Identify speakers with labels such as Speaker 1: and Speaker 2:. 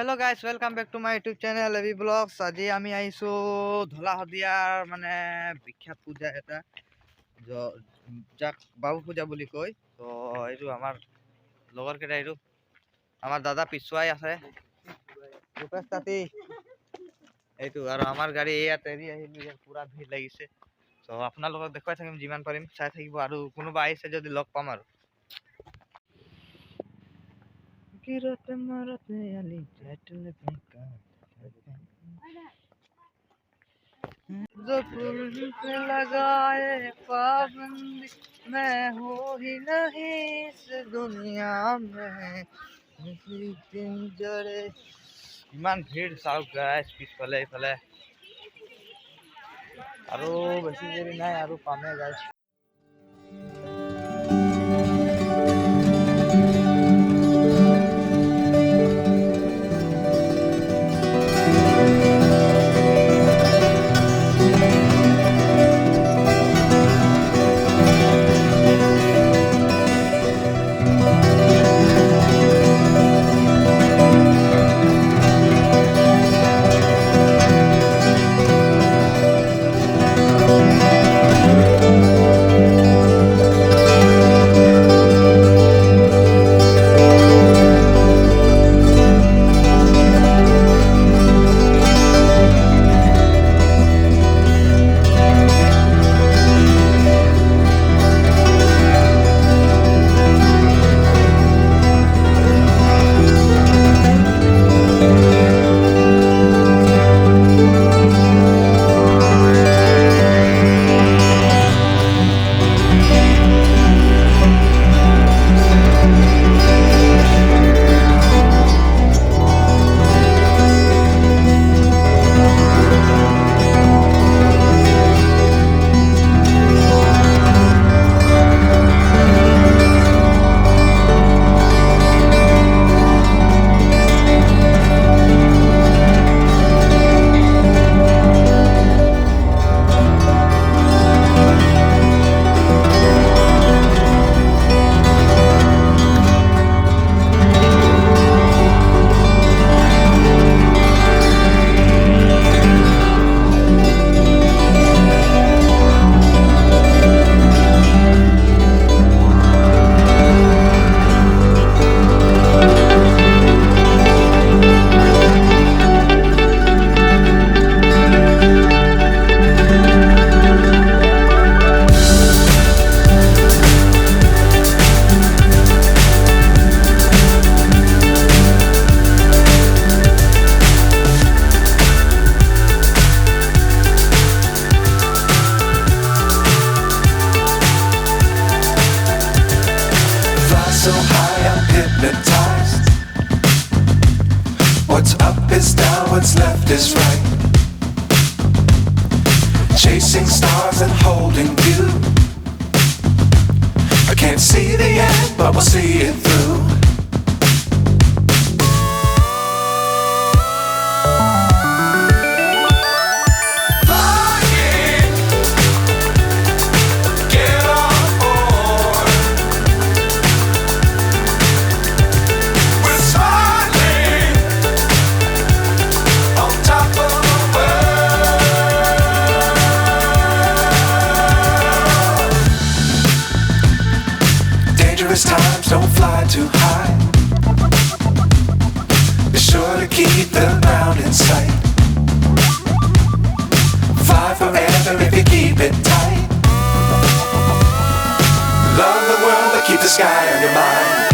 Speaker 1: Hello' guys welcome back to my YouTube channel AB blogs. আজি আমি আহিছোঁ ধলা শদিয়াৰ বিখ্যাত পূজা এটা যাক বাবু পূজা বুলি কয়। তো এইটো আমাৰ লগৰকেইটা, এইটো আমাৰ দাদা পিছুৱাই আছে ৰূপেশ তাঁতী, এইটো আৰু আমাৰ গাড়ী ইয়াত এৰি আহিলোঁ। ইয়াত পূৰা ভিৰ লাগিছে। তো আপোনালোকক দেখুৱাই থাকিম যিমান পাৰিম, চাই থাকিব আৰু কোনোবা আহিছে যদি লগ পাম আৰু। गिरते मरते अली टाइटल फेंका जो फूल पे लगाए पाबंदी मैं हो ही नहीं इस दुनिया में पिंजरे। ইমান ভিৰ চাওক গাইজ, পিছফালে এইফালে আৰু বেছি দেৰি নাই আৰু পামে guys.
Speaker 2: So high I'm hypnotized. What's up is down, what's left is right. Chasing stars and holding you. I can't see the end, but we'll see it through. Dangerous times, don't fly too high. Be sure to keep the ground in sight. Fly forever if you keep it tight. Love the world, but keep the sky on your mind.